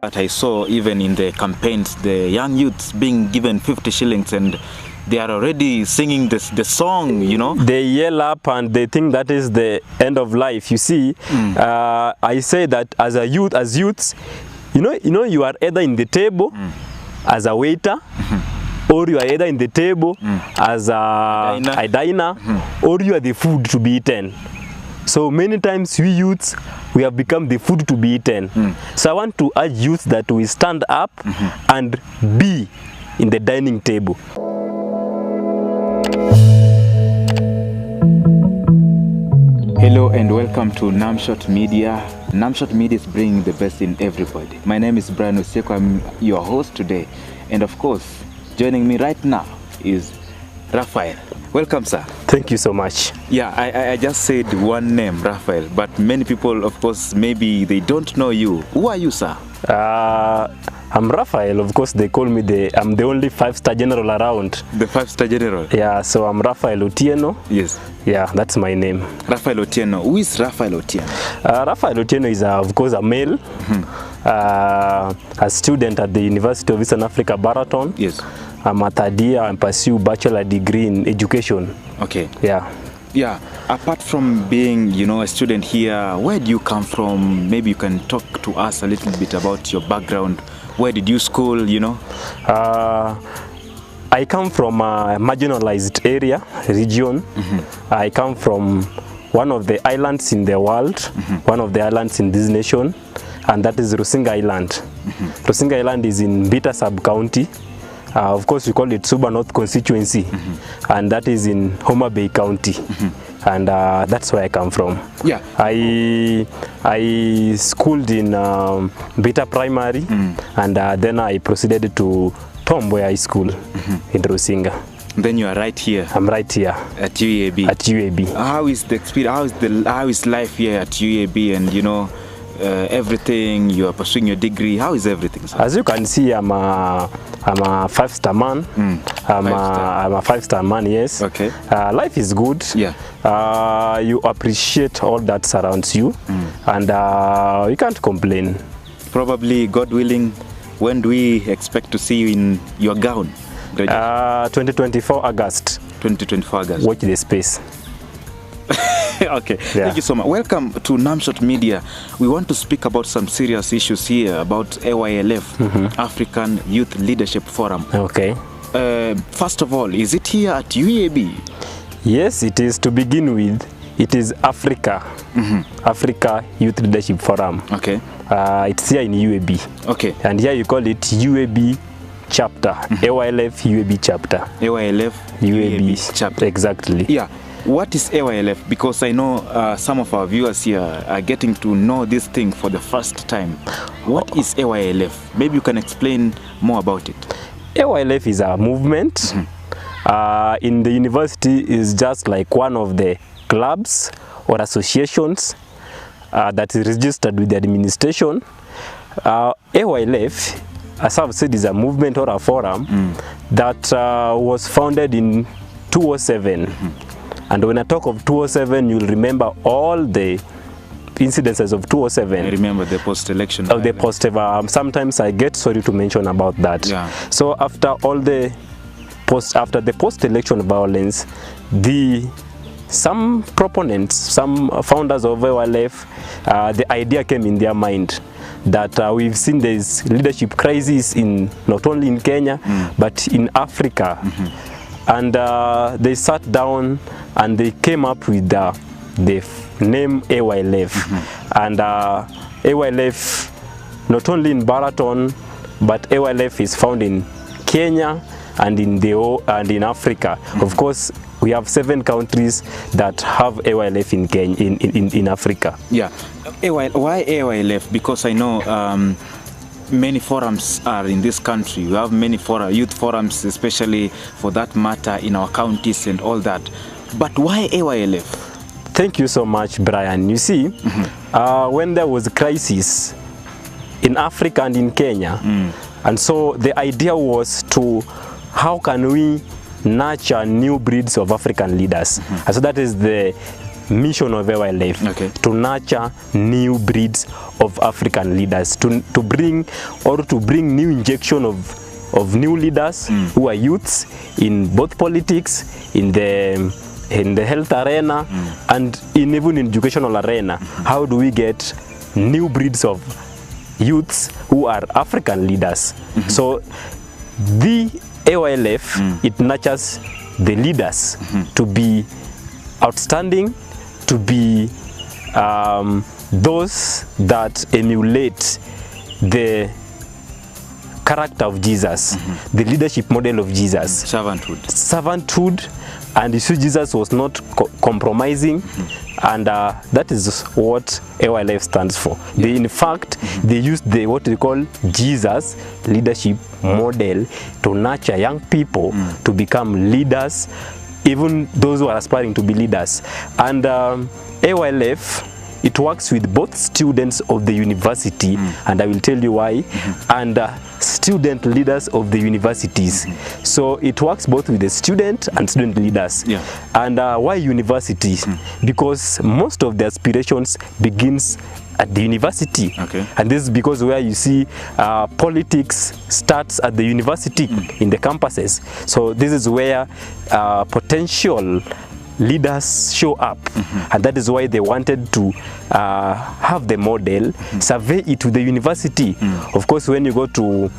that I saw even in the campaigns, the young youths being given 50 shillings and they are already singing the song, you know. They yell up and they think that is the end of life. You see, I say that as youths, you know, you are either in the table as a waiter, or you are either in the table as a diner, or you are the food to be eaten. So many times we youths, we have become the food to be eaten. So I want to urge youths that we stand up and be in the dining table. Hello and welcome to Namshot Media. Namshot Media is bringing the best in everybody. My name is Brian Oseko. I'm your host today. And of course, joining me right now is Raphael. Welcome, sir. Thank you so much. Yeah, I just said one name, Raphael, but many people, of course, maybe they don't know you. Who are you, sir? I'm Raphael. Of course, they call me I'm the only 5-star general around. The 5-star general? Yeah, so I'm Raphael Otieno. Yes. Yeah, that's my name. Raphael Otieno. Who is Raphael Otieno? Raphael Otieno is, of course, a male. A student at the University of Eastern Africa, Baraton. Yes. I'm a third year and pursue bachelor degree in education. Okay. Yeah. Yeah. Apart from being, you know, a student here, where do you come from? Maybe you can talk to us a little bit about your background. Where did you school, you know? I come from a marginalized area, region. I come from one of the islands in the world, one of the islands in this nation, and that is Rusinga Island. Rusinga Island is in Bita sub-county. Of course, we call it Suba North constituency, and that is in Homa Bay County. And that's where I come from. Yeah. I schooled in Bita Primary, and then I proceeded to Tomboy High School in Rusinga. Then you are right here. I'm right here at UAB. At UAB. How is the experience? How is life here at UAB? And you know, everything, you are pursuing your degree. How is everything, sir? As you can see, I'm a 5-star man. I'm a 5-star man, yes. Okay. Life is good. Yeah. You appreciate all that surrounds you, and you can't complain. Probably, God willing, when do we expect to see you in your gown? 2024 August. 2024 August. Watch the space. Okay, yeah. Thank you so much. Welcome to Namshot Media. We want to speak about some serious issues here about AYLF, African Youth Leadership Forum. Okay. First of all, is it here at UAB? Yes, it is. To begin with, it is Africa, Africa Youth Leadership Forum. Okay. It's here in UAB. Okay. And here you call it UAB chapter, AYLF UAB chapter. AYLF UAB chapter. Exactly. Yeah. What is AYLF? Because I know some of our viewers here are getting to know this thing for the first time. What is AYLF? Maybe you can explain more about it. AYLF is a movement. In the university is just like one of the clubs or associations that is registered with the administration. AYLF, as I've said, is a movement or a forum that was founded in 2007. And when I talk of 2007, you'll remember all the incidences of 2007. I remember the post-election. Of the sometimes I get sorry to mention about that. Yeah. So after all the post-election violence, some proponents, some founders of AYLF, the idea came in their mind that we've seen this leadership crisis not only in Kenya, but in Africa. And they sat down and they came up with the name AYLF. And AYLF, not only in Baraton, but AYLF is found in Kenya and in Africa. Of course, we have 7 countries that have AYLF in Kenya, in Africa. Yeah. Why AYLF? Because I know many forums are in this country. We have many youth forums, especially for that matter in our counties and all that. But why AYLF? Thank you so much, Brian. You see, when there was a crisis in Africa and in Kenya, and so the idea was how can we nurture new breeds of African leaders? And so that is the mission of AYLF, to nurture new breeds of African leaders, to bring new injection of new leaders who are youths in both politics, in the health arena, and even in educational arena. How do we get new breeds of youths who are African leaders? So the AYLF, it nurtures the leaders to be outstanding, to be those that emulate the character of Jesus, the leadership model of Jesus. Servanthood. And you see, Jesus was not compromising, and that is what AYLF stands for. In fact, they used what they call Jesus leadership model to nurture young people to become leaders, even those who are aspiring to be leaders. And AYLF, it works with both students of the university, and I will tell you why, and student leaders of the universities. So it works both with the student and student leaders. And why universities? Because most of the aspirations begins at the university. And this is because where you see politics starts at the university, in the campuses. So this is where potential leaders show up, and that is why they wanted to have the model, survey it to the university. Of course, when you go to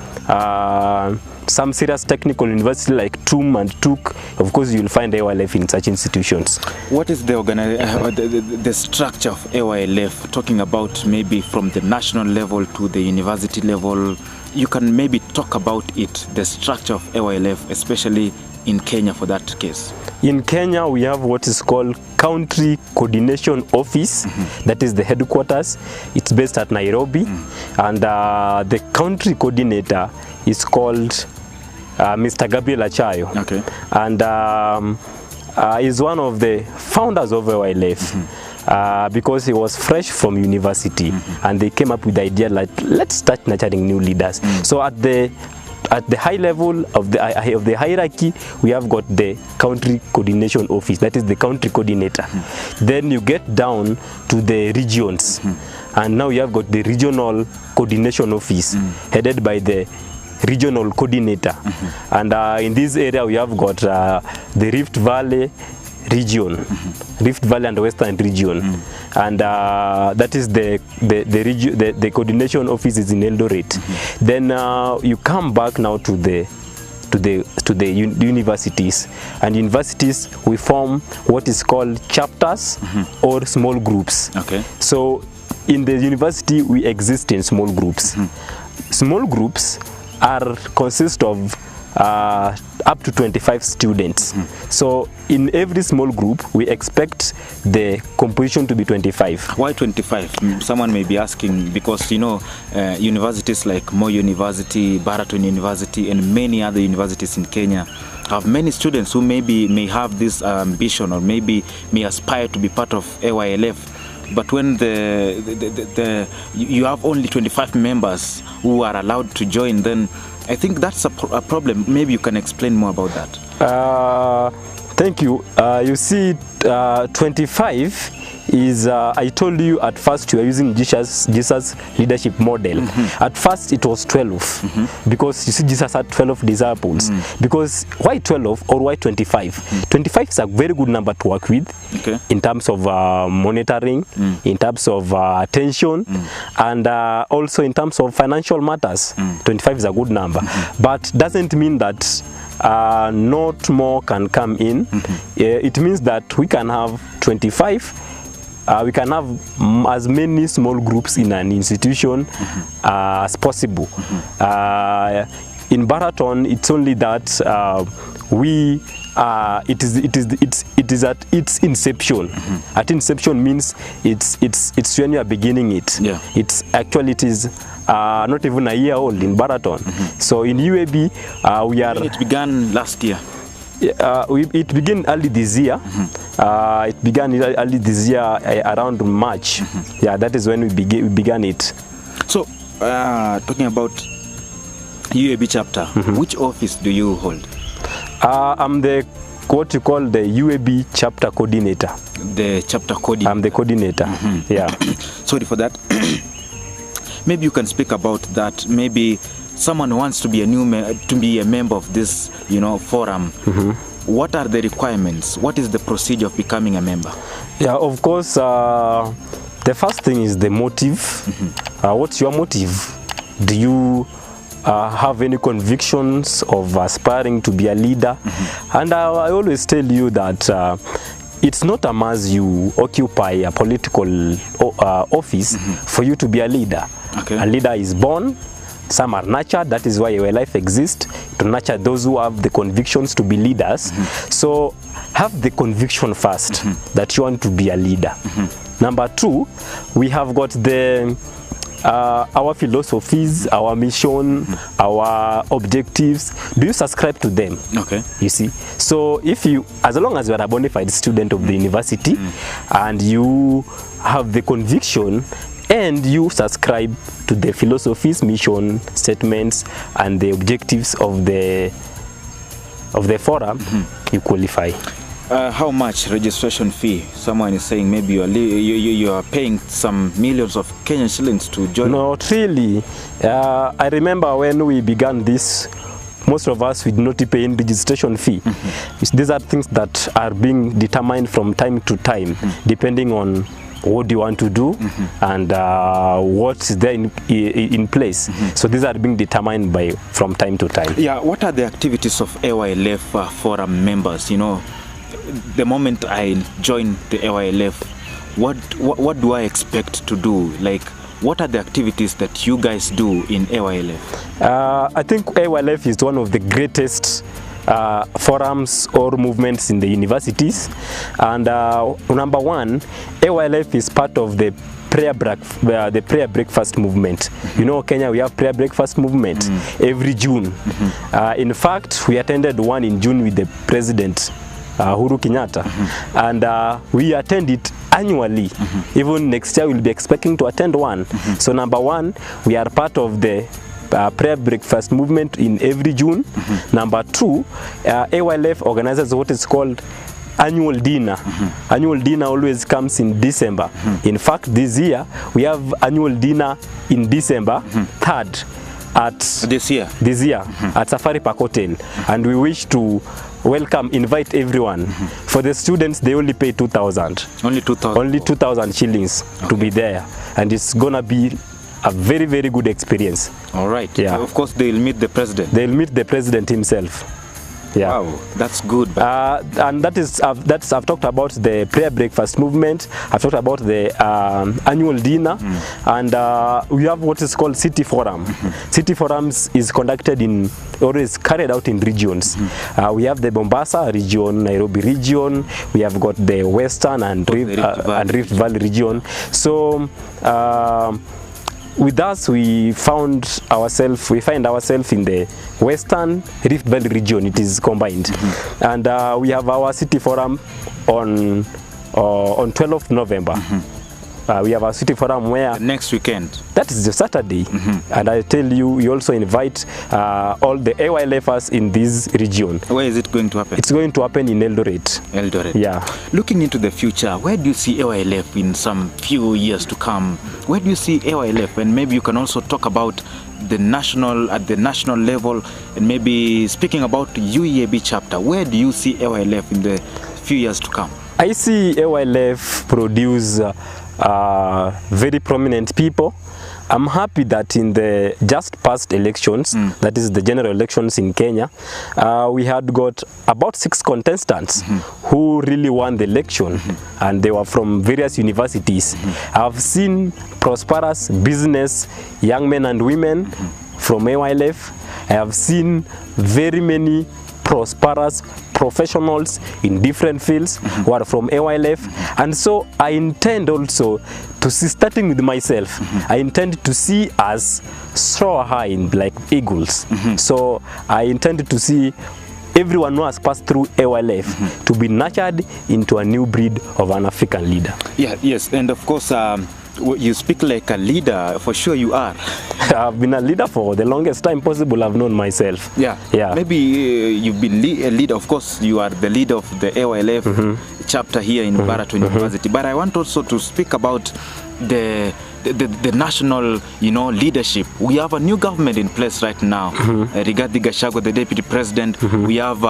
some serious technical university like TUM and TUK, of course you'll find AYLF in such institutions. What is the structure of AYLF, talking about maybe from the national level to the university level? You can maybe talk about it, the structure of AYLF, especially in Kenya for that case. In Kenya, we have what is called Country Coordination Office. That is the headquarters. It's based at Nairobi. And the country coordinator is called Mr. Gabriel Achayo. And he's one of the founders of AYLF. Because he was fresh from university, and they came up with the idea like, let's start nurturing new leaders. So at the high level of the hierarchy, we have got the country coordination office, that is the country coordinator. Then you get down to the regions, and now you have got the regional coordination office, headed by the regional coordinator. And in this area we have got the Rift Valley region, Rift Valley and Western region, and that is the coordination office is in Eldoret. Then you come back now to the universities, and universities we form what is called chapters or small groups. So in the university we exist in small groups. Small groups consist of up to 25 students. So in every small group we expect the composition to be 25. Why 25? Someone may be asking, because you know universities like Moi University, Baraton University, and many other universities in Kenya have many students who may have this ambition, or maybe may aspire to be part of AYLF. But when you have only 25 members who are allowed to join, then I think that's a problem. Maybe you can explain more about that. Thank you. You see, 25 is, I told you at first you are using Jesus leadership model. At first it was 12, because you see Jesus had 12 disciples. Because why 12 or why 25? 25 is a very good number to work with, in terms of monitoring, in terms of attention, and also in terms of financial matters. 25 is a good number, but doesn't mean that not more can come in. It means that we can have 25. We can have as many small groups in an institution as possible. In Baraton, it's only that it is at its inception. At inception means it's when you are beginning it. It is not even a year old in Baraton. So in UAB we are. It began last year. It began early this year. It began early this year, around March. Yeah, that is when we began it. So, talking about UAB chapter, which office do you hold? I'm the what you call the UAB chapter coordinator. The chapter coordinator. I'm the coordinator. Yeah. Sorry for that. Maybe you can speak about that. Maybe someone wants to be a member of this, forum. What are the requirements? What is the procedure of becoming a member? Yeah, of course. The first thing is the motive. What's your motive? Do you have any convictions of aspiring to be a leader? And I always tell you that it's not a must you occupy a political office for you to be a leader. Okay. A leader is born. Some are nurtured. That is why our life exists, to nurture those who have the convictions to be leaders. So have the conviction first that you want to be a leader. Number two, we have got the our philosophies, our mission, our objectives. Do you subscribe to them? Okay. You see, so if you, as long as you are a bona fide student of the university and you have the conviction and you subscribe to the philosophies, mission statements and the objectives of the forum, you qualify. How much registration fee? Someone is saying maybe you are paying some millions of Kenyan shillings to join. Not really. I remember when we began this, most of us we did not pay any registration fee. These are things that are being determined from time to time, depending on what do you want to do and what's there in place. So these are being determined from time to time. Yeah, what are the activities of AYLF forum members? The moment I join the AYLF, what do I expect to do? Like, what are the activities that you guys do in AYLF? I think AYLF is one of the greatest forums or movements in the universities. And number one, AYLF is part of the prayer breakfast movement. Kenya, we have prayer breakfast movement every June. In fact, we attended one in June with the President Uhuru Kenyatta, and we attend it annually. Even next year we'll be expecting to attend one. So number one, we are part of the prayer breakfast movement in every June. Number two, AYLF organizes what is called annual dinner. Annual dinner always comes in December. In fact, this year we have annual dinner in December 3rd at this year at Safari Park Hotel, and we wish to invite everyone. For the students, they only pay 2,000. Only 2,000. Only 2,000 shillings to be there, and it's gonna be a very, very good experience. All right. Yeah. Of course, they'll meet the president. They'll meet the president himself. Yeah. Wow, that's good. And I've talked about the prayer breakfast movement. I've talked about the annual dinner, and we have what is called City Forum. City Forums is conducted carried out in regions. We have the Mombasa region, Nairobi region. We have got the Western and Rift Valley region. So with us, we find ourselves in the Western Rift Valley region. It is combined, and we have our City Forum on 12th November. We have a City Forum where next weekend. That is the Saturday, and I tell you, we also invite all the AYLFers in this region. Where is it going to happen? It's going to happen in Eldoret. Eldoret. Yeah. Looking into the future, where do you see AYLF in some few years to come? Where do you see AYLF? And maybe you can also talk about at the national level, and maybe speaking about UEAB chapter. Where do you see AYLF in the few years to come? I see AYLF produce very prominent people. I'm happy that in the just past elections, that is the general elections in Kenya, we had got about 6 contestants who really won the election, and they were from various universities. I've seen prosperous business young men and women from AYLF. I have seen very many prosperous professionals in different fields who are from AYLF, and so I intend also to see, starting with myself, I intend to see us soar high like eagles. So I intend to see everyone who has passed through AYLF to be nurtured into a new breed of an African leader. Yeah, yes, and of course You speak like a leader. For sure you are. I've been a leader for the longest time possible I've known myself. Yeah. Maybe you've been a leader. Of course, you are the leader of the AYLF chapter here in Baraton University. But I want also to speak about the national, leadership. We have a new government in place right now. Rigathi Gachagua, the deputy president. We have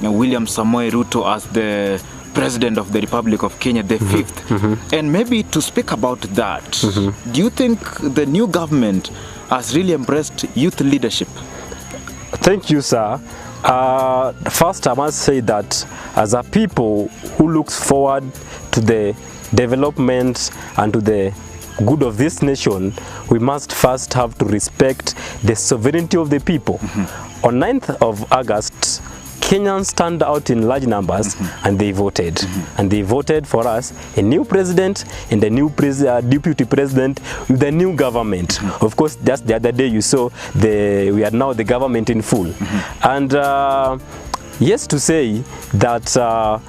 William Samoei Ruto as the President of the Republic of Kenya, the fifth. And maybe to speak about that, do you think the new government has really embraced youth leadership? Thank you, sir. First, I must say that as a people who looks forward to the development and to the good of this nation, we must first have to respect the sovereignty of the people. On 9th of August, Kenyans stand out in large numbers and they voted. And they voted for us a new president and a new deputy president with a new government. Of course, just the other day you saw we are now the government in full. And yes, to say that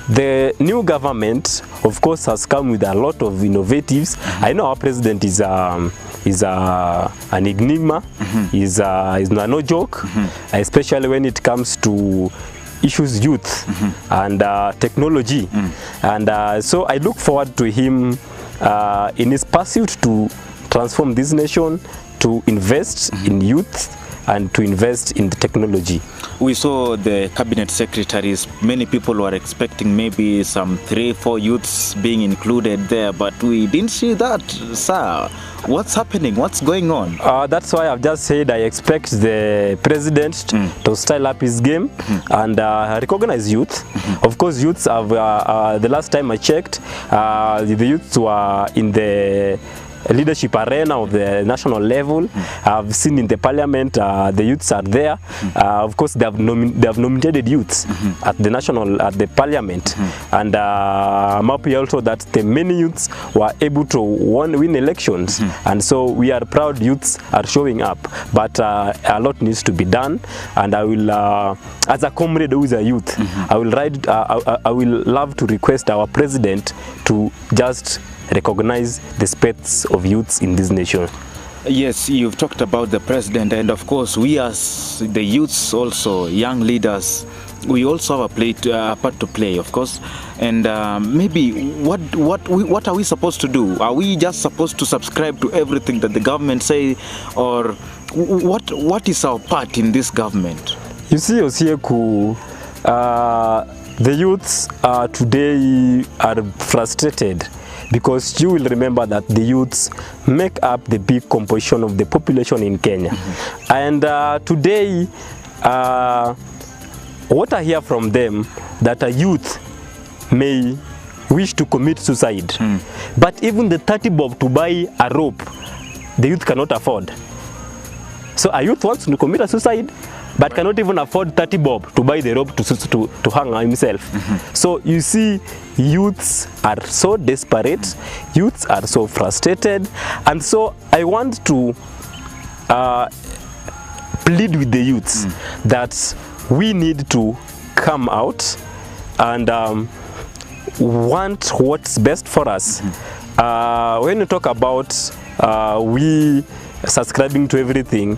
the new government, of course, has come with a lot of innovatives. I know our president is an enigma, is no joke, especially when it comes to issues youth and technology. And so I look forward to him in his pursuit to transform this nation, to invest in youth and to invest in the technology. We saw the cabinet secretaries. Many people were expecting maybe some 3-4 youths being included there, but we didn't see that, sir. What's happening? What's going on? That's why I've just said I expect the president to style up his game and recognize youth. Of course, youths have, the last time I checked, the youths were in the leadership arena of the national level. I've seen in the parliament the youths are there. Of course, they have nominated youths at the parliament, and I'm happy also that the many youths were able to win elections, and so we are proud youths are showing up. But a lot needs to be done, and I will, as a comrade who is a youth, I will love to request our president to just recognize the spades of youths in this nation. Yes, you've talked about the president, and of course we as the youths, also young leaders, we also have a part to play, of course. And maybe what are we supposed to do? Are we just supposed to subscribe to everything that the government say, or what is our part in this government? You see, Osieku, the youths today are frustrated, because you will remember that the youths make up the big composition of the population in Kenya. And today, what I hear from them, that a youth may wish to commit suicide, but even the 30 bob to buy a rope, the youth cannot afford. So a youth wants to commit a suicide, but cannot even afford 30 bob to buy the rope to hang himself. So you see, youths are so desperate, youths are so frustrated, and so I want to plead with the youths that we need to come out and want what's best for us. When you talk about we subscribing to everything,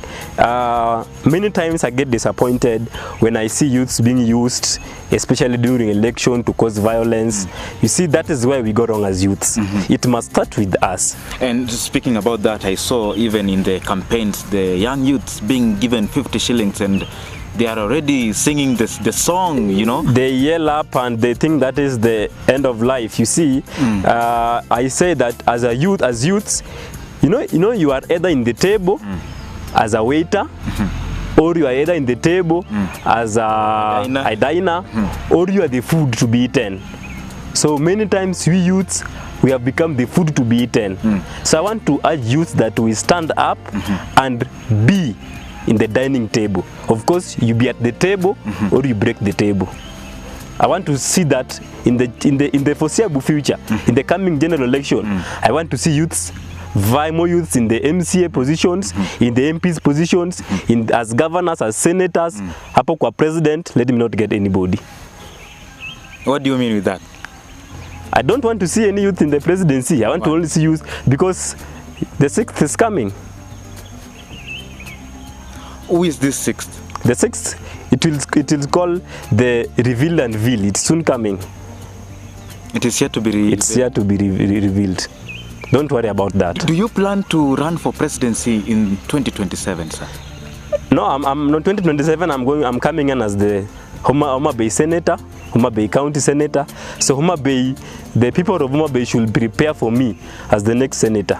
many times I get disappointed when I see youths being used, especially during election, to cause violence. You see, that is where we go wrong as youths. It must start with us. And speaking about that, I saw even in the campaigns, the young youths being given 50 shillings and they are already singing the song, you know. They yell up and they think that is the end of life. You see, I say that as youths, you know, you are either in the table as a waiter, or you are either in the table as a diner, or you are the food to be eaten. So many times we youths, we have become the food to be eaten. So I want to urge youth that we stand up and be in the dining table. Of course, you be at the table or you break the table. I want to see that in the foreseeable future, in the coming general election. I want to see youths, more youths in the MCA positions, in the MPs positions, as governors, as senators. Hapo kwa president, let him not get anybody. What do you mean with that? I don't want to see any youth in the presidency. I want to only see youth because the 6th is coming. Who is this 6th? The 6th, it will call the reveal and veil. It's soon coming. It is yet to be revealed. It's yet to be revealed. Don't worry about that. Do you plan to run for presidency in 2027, sir? No, I'm not 2027. I'm coming in as the Homa Bay Senator, Homa Bay County Senator. So Homa Bay, the people of Homa Bay should prepare for me as the next senator.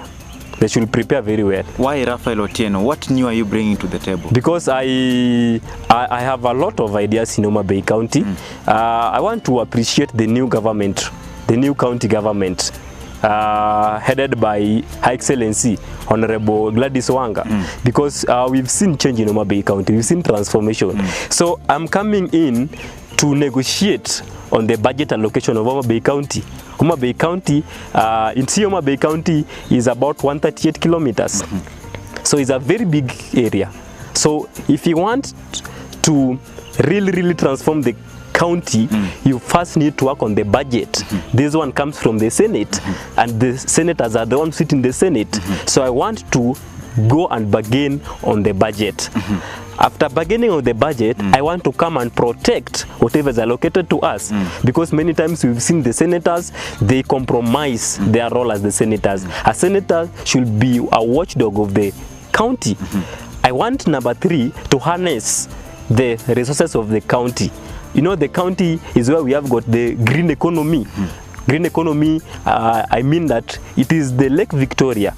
They should prepare very well. Why Raphael Otieno? What new are you bringing to the table? Because I have a lot of ideas in Homa Bay County. I want to appreciate the new government, the new county government, headed by Her Excellency Honorable Gladys Wanga, because we've seen change in Homa Bay County, we've seen transformation. So I'm coming in to negotiate on the budget allocation of Homa Bay County. Homa Bay County, Homa Bay County is about 138 kilometers. So it's a very big area. So if you want to really transform the county, you first need to work on the budget. This one comes from the Senate, and the senators are the ones sitting in the Senate. So I want to go and bargain on the budget. After bargaining on the budget, I want to come and protect whatever is allocated to us, because many times we've seen the senators, they compromise their role as the senators. A senator should be a watchdog of the county. I want, number 3, to harness the resources of the county. You know, the county is where we have got the green economy. Green economy, I mean that it is the Lake Victoria.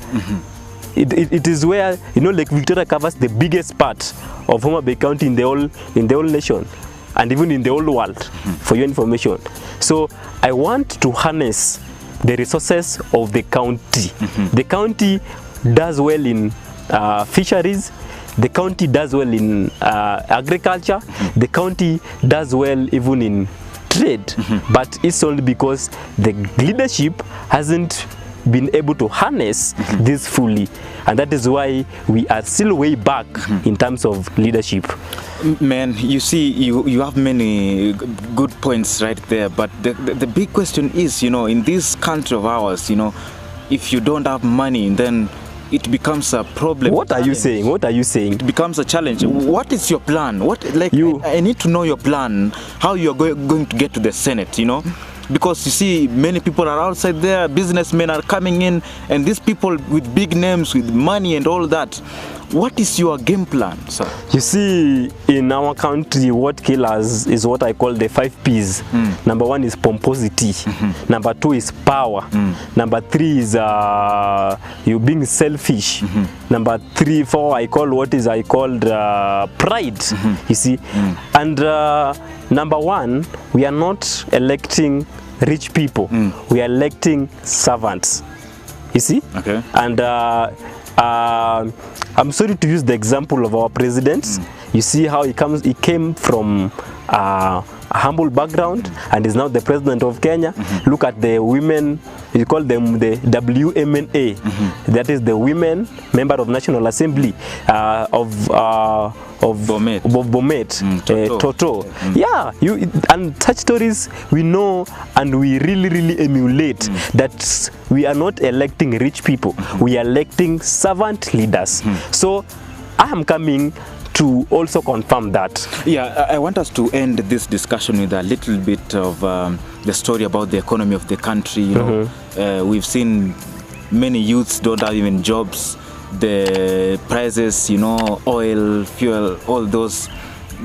It is where, you know, Lake Victoria covers the biggest part of Homa Bay County in the whole nation, and even in the whole world, for your information. So I want to harness the resources of the county. The county does well in fisheries. The county does well in agriculture. The county does well even in trade. But it's only because the leadership hasn't been able to harness this fully, and that is why we are still way back in terms of leadership. Man, you see, you have many good points right there, but the big question is, you know, in this country of ours, you know, if you don't have money, then it becomes a problem. What are you saying? What are you saying? It becomes a challenge. What is your plan? I need to know your plan, how you are going to get to the Senate, you know? Because you see, many people are outside there, businessmen are coming in, and these people with big names, with money and all that. What is your game plan, sir? You see, in our country, what kills us is what I call the 5 P's. Number 1 is pomposity. Number 2 is power. Number 3 is you being selfish. Number 3, 4, I called pride. You see, and number 1, we are not electing rich people. We are electing servants. You see, and I'm sorry to use the example of our president. You see how he came from a humble background and is now the president of Kenya. Look at the women, you call them the WMNA. That is the women member of National Assembly of Bomet, Toto. Yeah, and such stories we know, and we really emulate that we are not electing rich people, we are electing servant leaders. So I am coming to also confirm that. Yeah, I want us to end this discussion with a little bit of the story about the economy of the country. You know, we've seen many youths don't have even jobs. The prices, you know, oil, fuel, all those,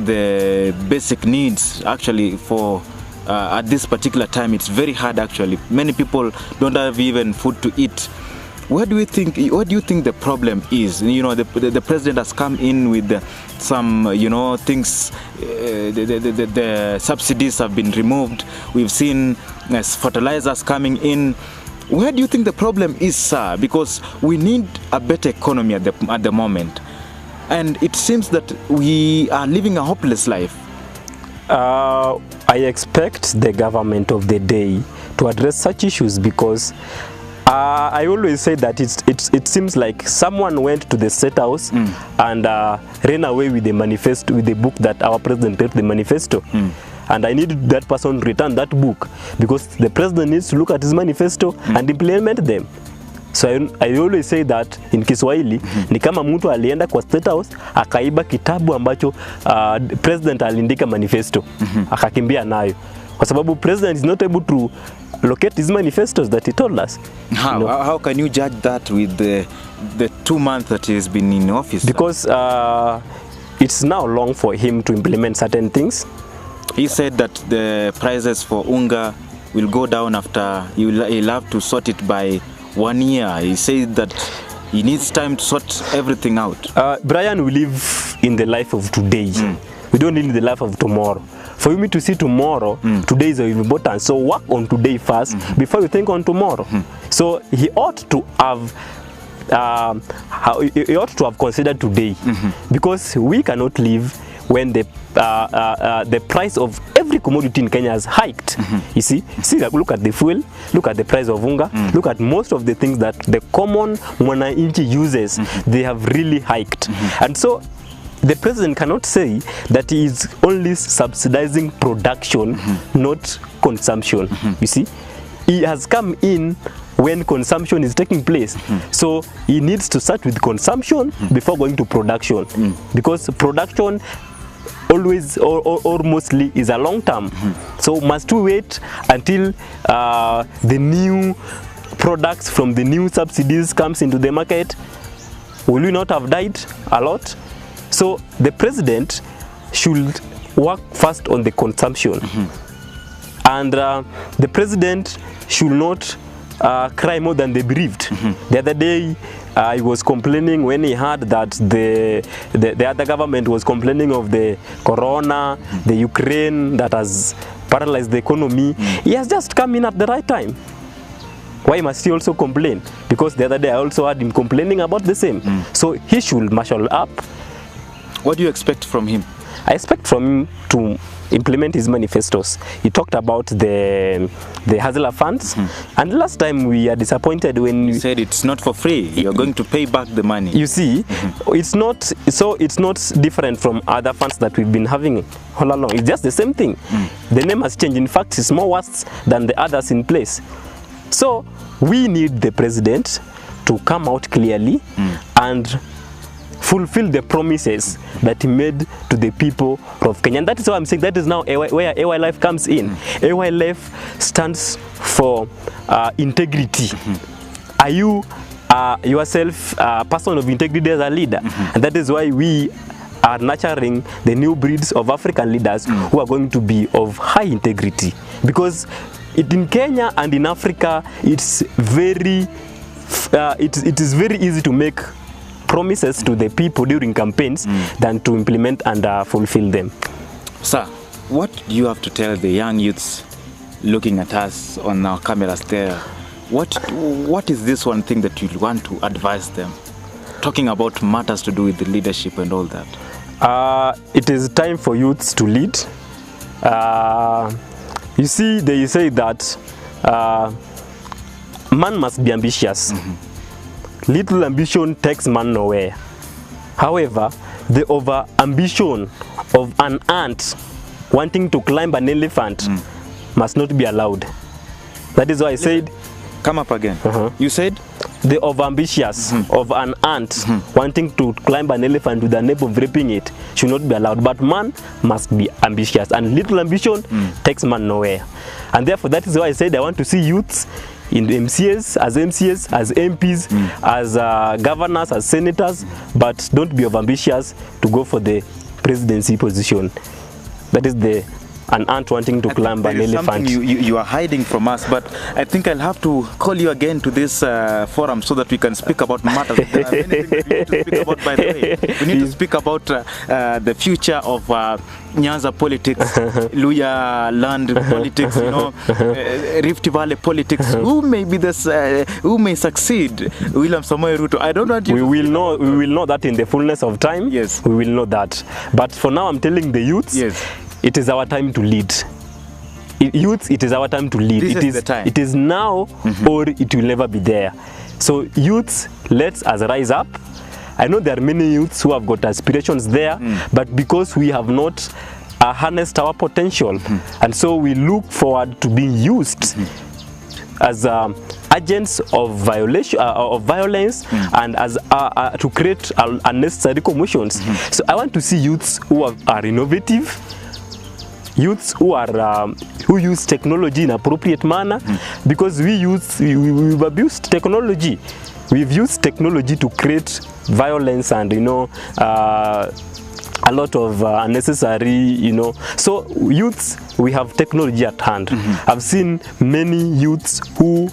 the basic needs actually for at this particular time, it's very hard actually. Many people don't have even food to eat. What do you think the problem is? You know, the president has come in with some, you know, things, the subsidies have been removed. We've seen fertilizers coming in. Where do you think the problem is, sir? Because we need a better economy at the moment. And it seems that we are living a hopeless life. I expect the government of the day to address such issues, because I always say that it seems like someone went to the State House and ran away with the manifesto, with the book that our president wrote, the manifesto. and I need that person to return that book, because the president needs to look at his manifesto and implement them. So I always say that in Kiswahili, ni kama mtu alienda kwa State House akaiba kitabu ambacho president aliandika manifesto, akakimbia nayo, kwa sababu president is not able to locate his manifestos that he told us. How can you judge that with the 2 months that he has been in office? Because it's now long for him to implement certain things. He said that the prices for unga will go down after he'll have to sort it by 1 year. He said that he needs time to sort everything out. Brian, we live in the life of today. We don't live in the life of tomorrow. For you to see tomorrow, today is important. So work on today first before you think on tomorrow. So he ought to have considered today, because we cannot live when the price of every commodity in Kenya has hiked. You see, look at the fuel, look at the price of unga, look at most of the things that the common mwananchi uses, they have really hiked. And so the president cannot say that he is only subsidizing production, not consumption. You see, he has come in when consumption is taking place. So he needs to start with consumption before going to production, because production always or mostly is a long term. So must we wait until the new products from the new subsidies comes into the market? Will we not have died a lot? So the president should work first on the consumption, and the president should not cry more than the bereaved. The other day he was complaining when he heard that the other government was complaining of the corona, the Ukraine that has paralyzed the economy. He has just come in at the right time. Why must he also complain? Because the other day I also heard him complaining about the same. So he should marshal up. What do you expect from him? I expect from him to implement his manifestos. He talked about the Hustler funds, and last time we are disappointed when he said it's not for free. You're going to pay back the money. You see, it's not different from other funds that we've been having all along. It's just the same thing. The name has changed. In fact, it's more worse than the others in place. So we need the president to come out clearly and fulfill the promises that he made to the people of Kenya. And that is why I'm saying that is now where AY Life comes in. AY Life stands for integrity. Are you yourself a person of integrity as a leader? And that is why we are nurturing the new breeds of African leaders who are going to be of high integrity. Because in Kenya and in Africa, it's very it is very easy to make promises to the people during campaigns than to implement and fulfill them. Sir, what do you have to tell the young youths looking at us on our cameras there? What is this one thing that you want to advise them, talking about matters to do with the leadership and all that? It is time for youths to lead. You see, they say that man must be ambitious. Little ambition takes man nowhere. However, the over ambition of an ant wanting to climb an elephant must not be allowed. That is why I said... Come up again. You said? The over ambitious of an ant wanting to climb an elephant with the aim of raping it should not be allowed. But man must be ambitious, and little ambition takes man nowhere. And therefore, that is why I said I want to see youths in MCAs, as MPs, as governors, as senators, but don't be overambitious to go for the presidency position. That is an ant wanting to climb an elephant. You are hiding from us, but I think I'll have to call you again to this forum so that we can speak about matters. There are many things that we need to speak about, by the way. We need to speak about the future of Nyanza politics, Luya land politics, you know, Rift Valley politics. Who may be this? Who may succeed? William Samoei Ruto. I don't know. We will know that in the fullness of time. Yes, we will know that. But for now, I'm telling the youths. Yes. It is our time to lead. Youths, it is our time to lead. This is the time. It is now or it will never be there. So youths, let's rise up. I know there are many youths who have got aspirations there, but because we have not harnessed our potential, and so we look forward to being used as agents of violation of violence and as to create unnecessary commotions. So I want to see youths who are innovative, youths who are who use technology in appropriate manner, because we've abused technology. We've used technology to create violence and, you know, a lot of unnecessary, you know. So youths, we have technology at hand. I've seen many youths who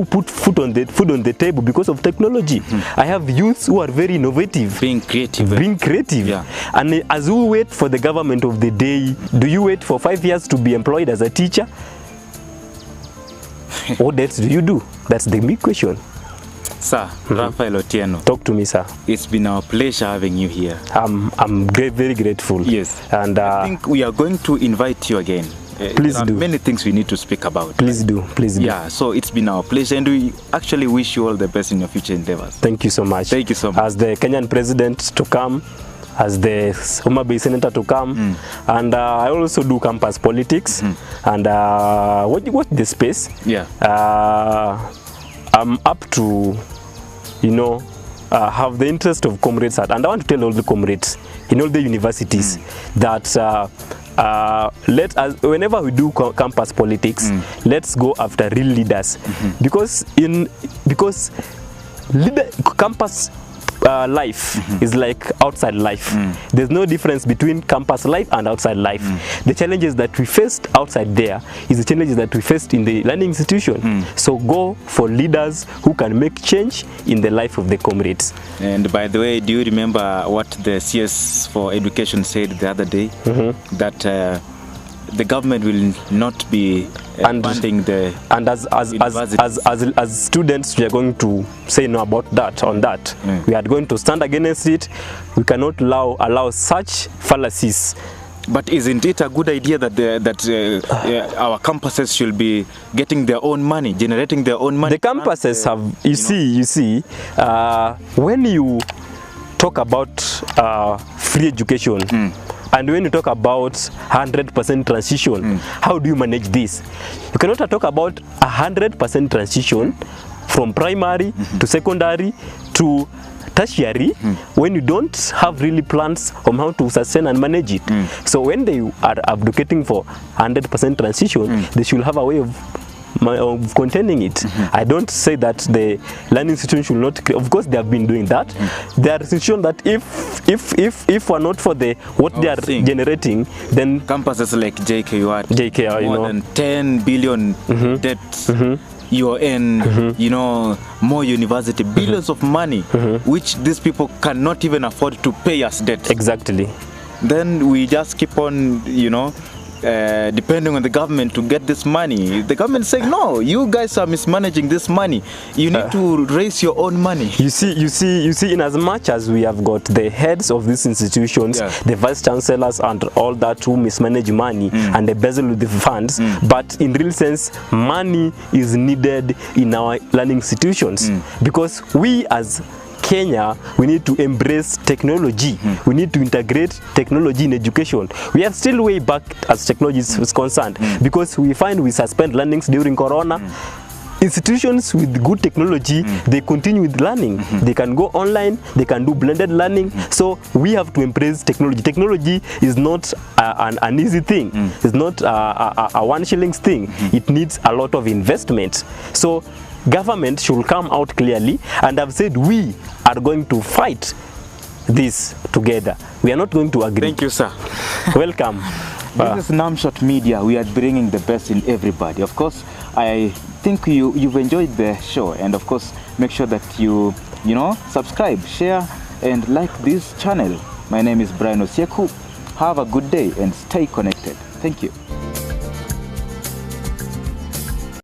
put food on the table because of technology. I have youths who are very innovative, being creative. Yeah. And as we wait for the government of the day, do you wait for 5 years to be employed as a teacher? What else do you do? That's the big question. Sir, Raphael Otieno. Talk to me, sir. It's been our pleasure having you here. I'm very grateful. Yes. And I think we are going to invite you again. Please there are do. Many things we need to speak about. Please do. Please do. Yeah, so it's been our pleasure, and we actually wish you all the best in your future endeavors. Thank you so much. Thank you so much. As the Kenyan president to come, as the Homa Bay senator to come, and I also do campus politics, and watch the space. Yeah. I'm up to, you know, have the interest of comrades at, and I want to tell all the comrades in all the universities that let us, whenever we do campus politics, let's go after real leaders, because campus life is like outside life. There's no difference between campus life and outside life. The challenges that we faced outside there is the challenges that we faced in the learning institution. So go for leaders who can make change in the life of the comrades. And by the way, do you remember what the CS for Education said the other day? That the government will not be funding the as students, we are going to say no about that. On that, we are going to stand against it. We cannot allow such fallacies. But isn't it a good idea that our campuses should be getting their own money, generating their own money? The campuses have, you see, when you talk about free education, and when you talk about 100% transition, how do you manage this? You cannot talk about 100% transition from primary to secondary to tertiary when you don't have really plans on how to sustain and manage it. So when they are advocating for 100% transition, they should have a way of containing it. I don't say that the learning institution should not, of course they have been doing that. There are institutions that if we're not for what they are generating, then campuses like JKU, more than 10 billion debts, UN, you know, more university, billions of money, which these people cannot even afford to pay us debt. Exactly. Then we just keep on, you know, depending on the government to get this money. The government saying, no, you guys are mismanaging this money. You need to raise your own money. You see, in as much as we have got the heads of these institutions, the vice chancellors and all that who mismanage money and embezzle the funds, but in real sense, money is needed in our learning institutions, because we as Kenya, we need to embrace technology. We need to integrate technology in education. We are still way back as technology is concerned, because we find we suspend learnings during Corona. Institutions with good technology, they continue with learning. They can go online, they can do blended learning. So we have to embrace technology. Technology is not an easy thing. It's not a 1 shillings thing. It needs a lot of investment. So government should come out clearly, and I've said we are going to fight this together. We are not going to agree. Thank you, sir. Welcome. This is Namshot Media. We are bringing the best in everybody. Of course, I think you've enjoyed the show, and of course, make sure that you subscribe, share, and like this channel. My name is Brian Osieku. Have a good day and stay connected. Thank you.